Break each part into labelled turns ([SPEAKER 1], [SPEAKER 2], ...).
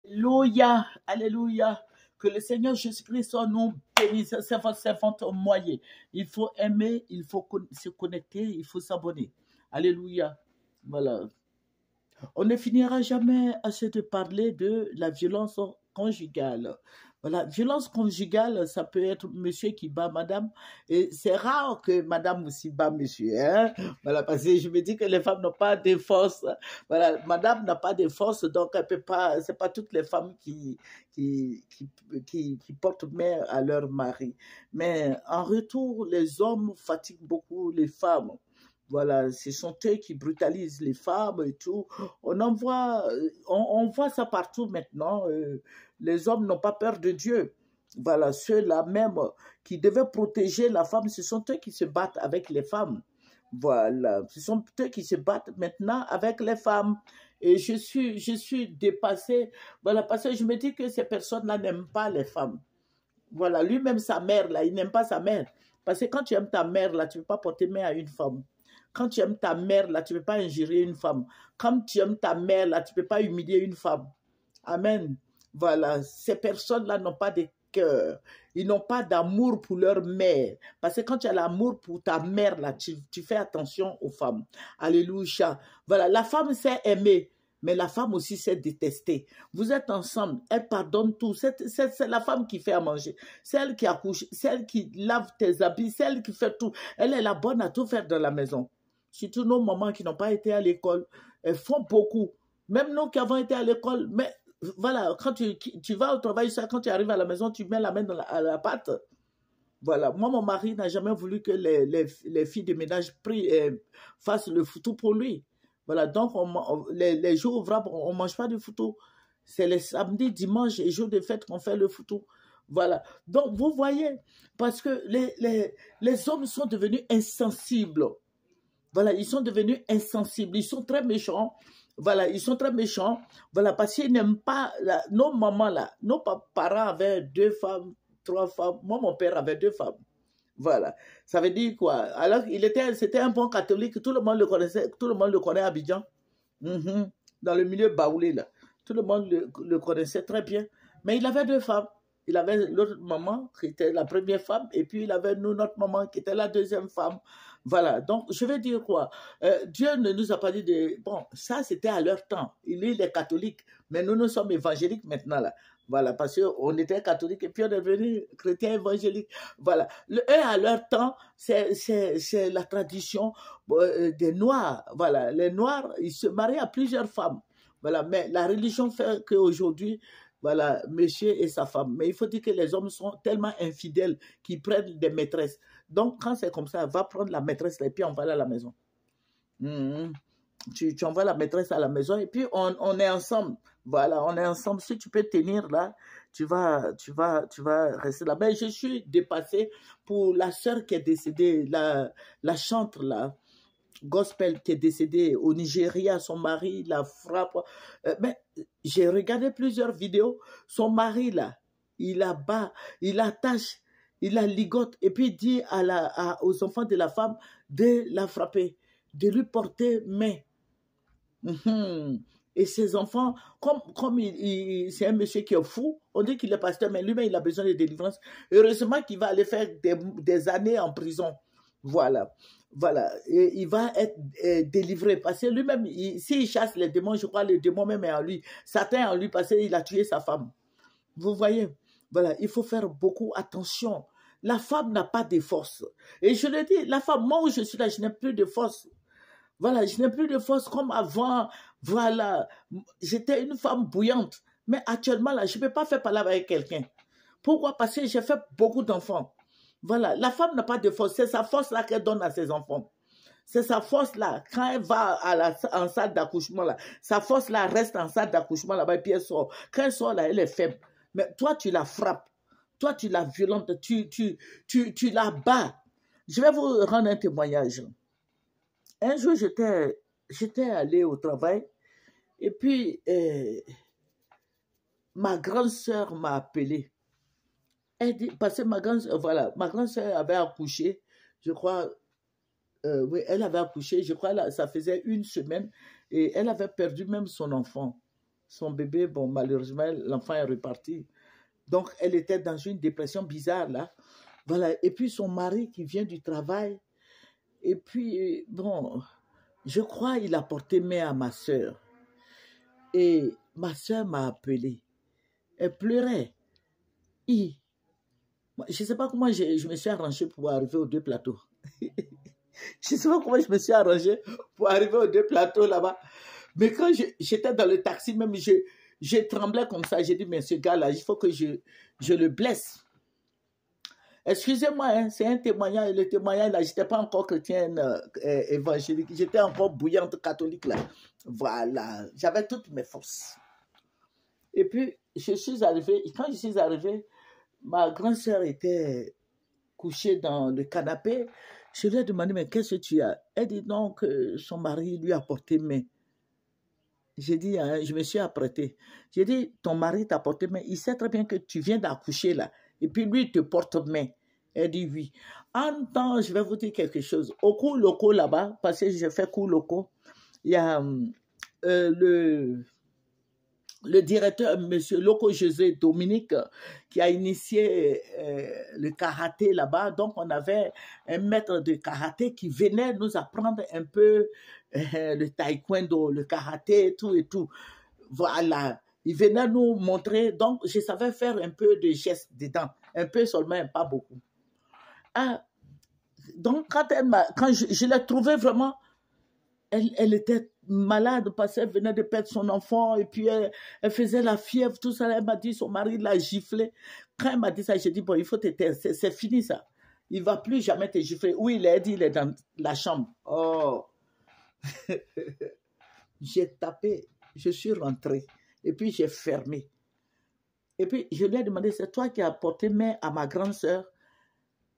[SPEAKER 1] Alléluia, alléluia. Que le Seigneur Jésus-Christ soit nous bénisse. C'est votre servante moyen. Il faut aimer, il faut se connecter, il faut s'abonner. Alléluia. Voilà. On ne finira jamais assez de parler de la violence conjugale. Voilà, violence conjugale, ça peut être monsieur qui bat madame, et c'est rare que madame aussi bat monsieur, hein? Voilà, parce que je me dis que les femmes n'ont pas de force. Voilà, madame n'a pas de force, donc elle peut pas, c'est pas toutes les femmes qui, qui, qui portent main à leur mari. Mais en retour, les hommes fatiguent beaucoup les femmes. Voilà, ce sont eux qui brutalisent les femmes et tout. On voit ça partout maintenant. Les hommes n'ont pas peur de Dieu. Voilà, ceux-là même qui devaient protéger la femme, ce sont eux qui se battent avec les femmes. Voilà, ce sont eux qui se battent maintenant avec les femmes. Et je suis dépassée. Voilà, parce que je me dis que ces personnes-là n'aiment pas les femmes. Voilà, lui-même, sa mère, là, il n'aime pas sa mère. Parce que quand tu aimes ta mère, là, tu ne peux pas porter main à une femme. Quand tu aimes ta mère, là, tu ne peux pas injurer une femme. Quand tu aimes ta mère, là, tu ne peux pas humilier une femme. Amen. Voilà, ces personnes-là n'ont pas de cœur. Ils n'ont pas d'amour pour leur mère. Parce que quand tu as l'amour pour ta mère, là, tu fais attention aux femmes. Alléluia. Voilà, la femme sait aimer. Mais la femme aussi sait détester. Vous êtes ensemble, elle pardonne tout. C'est la femme qui fait à manger, celle qui accouche, celle qui lave tes habits, celle qui fait tout. Elle est la bonne à tout faire dans la maison. Surtout nos mamans qui n'ont pas été à l'école, elles font beaucoup. Même nous qui avons été à l'école, mais voilà, quand tu vas au travail, quand tu arrives à la maison, tu mets la main à la pâte. Voilà, moi, mon mari n'a jamais voulu que les filles de ménage fassent le foutu pour lui. Voilà, donc les jours ouvrables, on ne mange pas de foutu. C'est les samedis, dimanches et jours de fête qu'on fait le foutu. Voilà, donc vous voyez, parce que les hommes sont devenus insensibles. Voilà, ils sont devenus insensibles, ils sont très méchants. Voilà, ils sont très méchants. Voilà, parce qu'ils n'aiment pas, nos mamans là, nos parents avaient 2 femmes, 3 femmes. Moi, mon père avait 2 femmes. Voilà. Ça veut dire quoi? Alors, c'était un bon catholique. Tout le monde le connaissait. Tout le monde le connaît à Abidjan. Dans le milieu baoulé, là. Tout le monde le connaissait très bien. Mais il avait 2 femmes. Il avait l'autre maman qui était la première femme. Et puis, il avait notre maman qui était la deuxième femme. Voilà. Donc, je vais dire quoi? Dieu ne nous a pas dit de... Bon, ça, c'était à leur temps. Il est catholique. Mais nous sommes évangéliques maintenant, là. Voilà, parce qu'on était catholique et puis on est devenu chrétien évangélique. Voilà. Eux, à leur temps, c'est la tradition des Noirs. Voilà. Les Noirs, ils se marient à plusieurs femmes. Voilà. Mais la religion fait qu'aujourd'hui, voilà, monsieur et sa femme. Mais il faut dire que les hommes sont tellement infidèles qu'ils prennent des maîtresses. Donc, quand c'est comme ça, va prendre la maîtresse et puis on va aller à la maison. Tu envoies la maîtresse à la maison et puis on est ensemble. Voilà, on est ensemble. Si tu peux tenir là, tu vas rester là. Mais je suis dépassée pour la sœur qui est décédée, la chantre là, gospel qui est décédée au Nigeria. Son mari la frappe. Mais j'ai regardé plusieurs vidéos. Son mari là, il la bat, il l'attache, il la ligote et puis il dit aux enfants de la femme de la frapper, de lui porter main. Et ses enfants, comme c'est un monsieur qui est fou, on dit qu'il est pasteur, mais lui-même, il a besoin de délivrance. Heureusement qu'il va aller faire des années en prison. Voilà. Voilà. Et il va être délivré. Parce que lui-même, s'il chasse les démons, je crois que le démon même est en lui. Satan est en lui parce qu'il a tué sa femme. Vous voyez? Voilà. Il faut faire beaucoup attention. La femme n'a pas de force. Et je le dis, la femme, moi où je suis là, je n'ai plus de force. Voilà, je n'ai plus de force comme avant. Voilà, j'étais une femme bouillante. Mais actuellement, là, je ne peux pas faire parler avec quelqu'un. Pourquoi? Parce que j'ai fait beaucoup d'enfants. Voilà, la femme n'a pas de force. C'est sa force-là qu'elle donne à ses enfants. C'est sa force-là. Quand elle va en salle d'accouchement, là, sa force-là reste en salle d'accouchement, là-bas, et puis elle sort. Quand elle sort, là, elle est faible. Mais toi, tu la frappes. Toi, tu la violentes. Tu la bats. Je vais vous rendre un témoignage. Un jour, j'étais allé au travail et puis ma grande sœur m'a appelé. Elle dit, parce que ma grande sœur avait accouché, je crois, oui, elle avait accouché, je crois, ça faisait 1 semaine et elle avait perdu même son enfant. son bébé, bon, malheureusement, l'enfant est reparti. Donc, elle était dans une dépression bizarre, là. Voilà. Et puis, son mari qui vient du travail. Et puis, bon, je crois qu'il a porté main à ma soeur. Et ma soeur m'a appelé. Elle pleurait. Je ne sais pas comment je me suis arrangé pour arriver aux 2 plateaux. Je ne sais pas comment je me suis arrangé pour arriver aux 2 plateaux là-bas. Mais quand j'étais dans le taxi, même, je tremblais comme ça. J'ai dit, mais ce gars-là, il faut que je le blesse. Excusez-moi, hein, c'est un témoignage. Le témoignage, là, je n'étais pas encore chrétienne évangélique. J'étais encore bouillante catholique, là. Voilà. J'avais toutes mes forces. Et puis, je suis arrivée. Quand je suis arrivée, ma grande sœur était couchée dans le canapé. Je lui ai demandé, mais qu'est-ce que tu as? Elle dit non, que son mari lui a porté main. J'ai dit, hein, je me suis apprêtée. J'ai dit, ton mari t'a porté main. Il sait très bien que tu viens d'accoucher là. Et puis lui, il te porte main. Elle dit oui. En même temps, je vais vous dire quelque chose. Au cours locaux là-bas, parce que je fais cours locaux, il y a le directeur, M. Loco José Dominique, qui a initié le karaté là-bas. Donc, on avait un maître de karaté qui venait nous apprendre un peu le taekwondo, le karaté, tout et tout. Voilà. Il venait nous montrer. Donc, je savais faire un peu de gestes dedans. Un peu seulement, pas beaucoup. Ah, donc, quand je l'ai trouvée vraiment, elle était malade parce qu'elle venait de perdre son enfant et puis elle faisait la fièvre, tout ça. Elle m'a dit, son mari l'a giflé. Quand elle m'a dit ça, j'ai dit, bon, il faut te taire, c'est fini ça. Il ne va plus jamais te gifler. Oui, il a dit, il est dans la chambre. Oh, j'ai tapé, je suis rentrée et puis j'ai fermé. Et puis je lui ai demandé, c'est toi qui as porté main à ma grande sœur?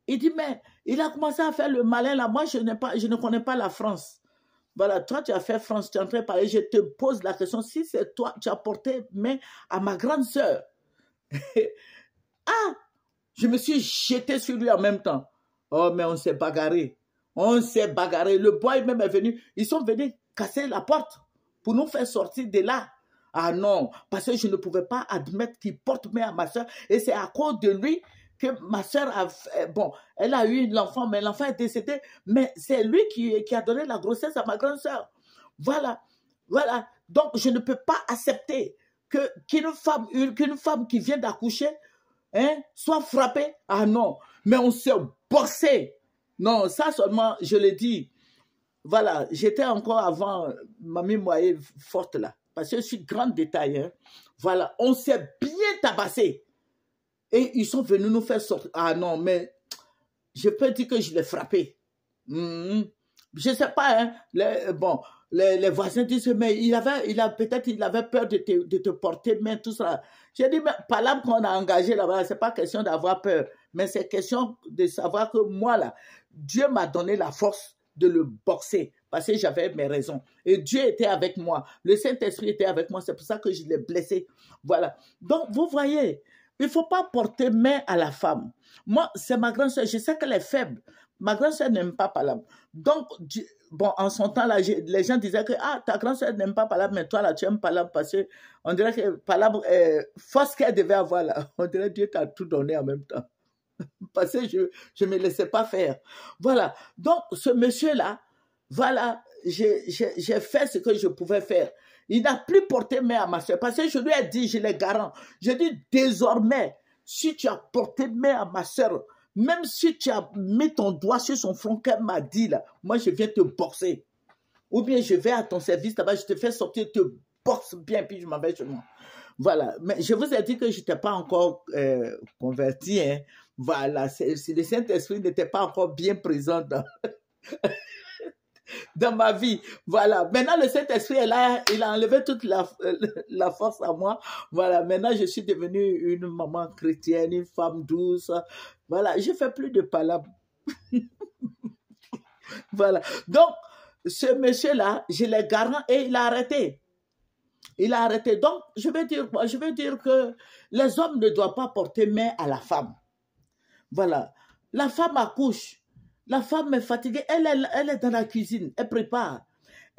[SPEAKER 1] Il dit, mais il a commencé à faire le malin là. Moi, je ne connais pas la France. Voilà, toi, tu as fait France, tu es en train de parler. Je te pose la question, si c'est toi, tu as porté main à ma grande sœur. Ah, je me suis jeté sur lui en même temps. Oh, mais on s'est bagarré. On s'est bagarré. Le boy même est venu. Ils sont venus casser la porte pour nous faire sortir de là. Ah non, parce que je ne pouvais pas admettre qu'il porte main à ma soeur. Et c'est à cause de lui que ma soeur a... Bon, elle a eu l'enfant, mais l'enfant est décédé. Mais c'est lui qui a donné la grossesse à ma grande soeur. Voilà, voilà. Donc, je ne peux pas accepter qu'une femme qui vient d'accoucher soit frappée. Ah non, mais on s'est bossé. Non, ça seulement, je l'ai dit. Voilà, j'étais encore avant mamie moyenne forte là. Parce que je suis grand détail. Hein. Voilà, on s'est bien tabassé. Et ils sont venus nous faire sortir. Ah non, mais je peux dire que je l'ai frappé. Je ne sais pas, hein. Les voisins disent, mais peut-être il avait peur de te porter main, tout ça. J'ai dit, mais par là qu'on a engagé là-bas, ce n'est pas question d'avoir peur, mais c'est question de savoir que moi, là, Dieu m'a donné la force de le boxer parce que j'avais mes raisons. Et Dieu était avec moi. Le Saint-Esprit était avec moi. C'est pour ça que je l'ai blessé. Voilà. Donc, vous voyez, il ne faut pas porter main à la femme. Moi, c'est ma grande soeur. Je sais qu'elle est faible. Ma grande soeur n'aime pas Palabre. Donc, bon, en son temps, là, les gens disaient que ta grande soeur n'aime pas Palabre, mais toi, là, tu aimes Palabre parce qu'on dirait que Palabre, force qu'elle devait avoir, là, on dirait que Dieu t'a tout donné en même temps. Parce que je ne me laissais pas faire. Voilà. Donc, ce monsieur-là, voilà, j'ai fait ce que je pouvais faire. Il n'a plus porté main à ma soeur. Parce que je lui ai dit, je l'ai garant. Je dis, désormais, si tu as porté main à ma soeur, même si tu as mis ton doigt sur son front, qu'elle m'a dit, là, moi, je viens te boxer. Ou bien je vais à ton service là-bas, je te fais sortir, te boxe bien, puis je m'en vais chez moi. Voilà. Mais je vous ai dit que je n'étais pas encore converti. Hein. Voilà. Si le Saint-Esprit n'était pas encore bien présent dans ma vie. Voilà. Maintenant, le Saint-Esprit est là. Il a enlevé toute la force à moi. Voilà. Maintenant, je suis devenue une maman chrétienne, une femme douce. Voilà. Je ne fais plus de palabres. Voilà. Donc, ce monsieur-là, je l'ai garant et il a arrêté. Il a arrêté. Donc, je veux dire que les hommes ne doivent pas porter main à la femme. Voilà. La femme accouche. La femme est fatiguée. Elle est dans la cuisine. Elle prépare.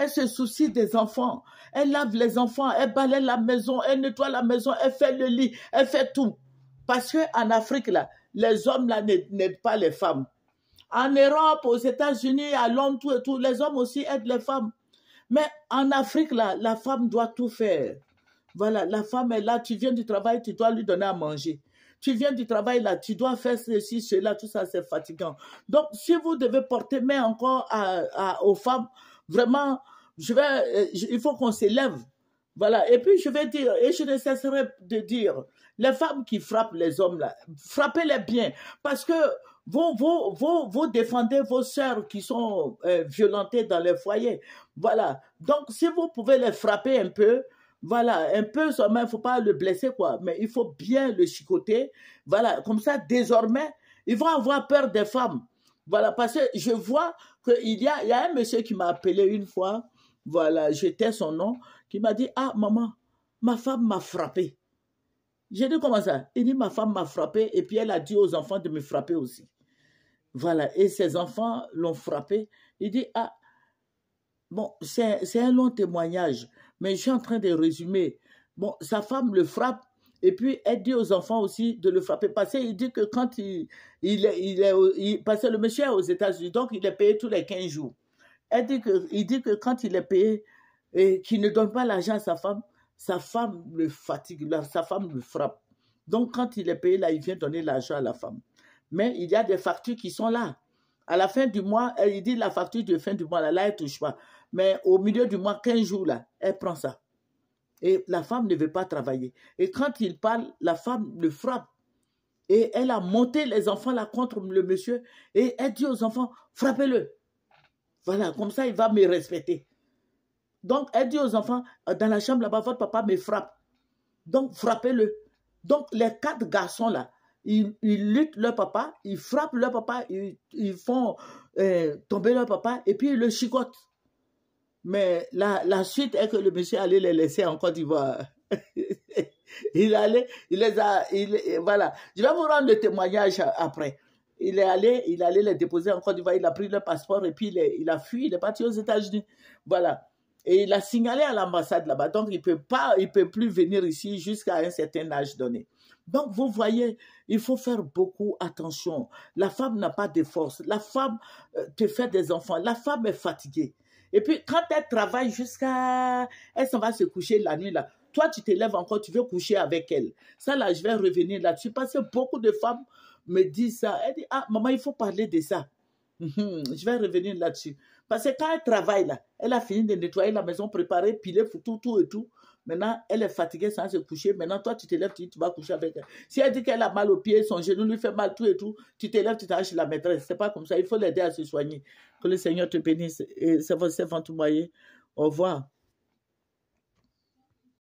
[SPEAKER 1] Elle se soucie des enfants. Elle lave les enfants, elle balaye la maison, elle nettoie la maison, elle fait le lit, elle fait tout. Parce qu'en Afrique, là, les hommes là n'aident pas les femmes. En Europe, aux États-Unis, à Londres, tout et tout, les hommes aussi aident les femmes. Mais en Afrique, là, la femme doit tout faire. Voilà, la femme est là, tu viens du travail, tu dois lui donner à manger. Tu viens du travail, là, tu dois faire ceci, cela, tout ça, c'est fatigant. Donc, si vous devez porter main encore aux femmes, vraiment, il faut qu'on s'élève. Voilà, et puis je vais dire, et je ne cesserai de dire, les femmes qui frappent les hommes, là, frappez-les bien, parce que vous défendez vos sœurs qui sont violentées dans les foyers. Voilà, donc si vous pouvez les frapper un peu, voilà, un peu seulement, il ne faut pas le blesser, quoi, mais il faut bien le chicoter. Voilà, comme ça, désormais, ils vont avoir peur des femmes. Voilà, parce que je vois qu'il y a un monsieur qui m'a appelé une fois, voilà, j'étais son nom, qui m'a dit, ah, maman, ma femme m'a frappé. J'ai dit, comment ça? Il dit, ma femme m'a frappé, et puis elle a dit aux enfants de me frapper aussi. Voilà, et ses enfants l'ont frappé. Il dit, ah, bon, c'est un long témoignage, mais je suis en train de résumer. Bon, sa femme le frappe, et puis elle dit aux enfants aussi de le frapper. Parce qu'il dit que quand parce que le monsieur est aux États-Unis, donc il est payé tous les 15 jours. Il dit que quand il est payé et qu'il ne donne pas l'argent à sa femme le fatigue, sa femme le frappe. Donc quand il est payé, là, il vient donner l'argent à la femme. Mais il y a des factures qui sont là. À la fin du mois, il dit la facture de fin du mois, là, elle ne touche pas. Mais au milieu du mois, 15 jours, là, elle prend ça. Et la femme ne veut pas travailler. Et quand il parle, la femme le frappe. Et elle a monté les enfants là contre le monsieur. Et elle dit aux enfants, frappez-le. Voilà, comme ça, il va me respecter. Donc, elle dit aux enfants, dans la chambre là-bas, votre papa me frappe. Donc, frappez-le. Donc, les 4 garçons là, ils luttent leur papa, ils frappent leur papa, ils font tomber leur papa, et puis ils le chicotent. Mais la suite est que le monsieur allait les laisser en Côte d'Ivoire. Voilà. Je vais vous rendre le témoignage après. Il allait les déposer en Côte d'Ivoire, il a pris leur passeport et puis il a fui, il est parti aux États-Unis. Voilà. Et il a signalé à l'ambassade là-bas. Donc, il peut plus venir ici jusqu'à un certain âge donné. Donc, vous voyez, il faut faire beaucoup attention. La femme n'a pas de force. La femme te fait des enfants. La femme est fatiguée. Et puis, quand elle travaille elle s'en va se coucher la nuit là. Toi, tu te lèves encore, tu veux coucher avec elle. Ça là, je vais revenir là-dessus parce que beaucoup de femmes me disent ça. Elle dit, ah, maman, il faut parler de ça. Je vais revenir là-dessus. Parce que quand elle travaille là, elle a fini de nettoyer la maison, préparer, piler, tout et tout. Maintenant, elle est fatiguée sans se coucher. Maintenant, toi, tu te lèves, tu vas coucher avec elle. Si elle dit qu'elle a mal aux pieds, son genou lui fait mal, tout et tout, tu te lèves, tu t'arraches chez la maîtresse. C'est pas comme ça. Il faut l'aider à se soigner. Que le Seigneur te bénisse. Et c'est votre servante moyen. Au revoir.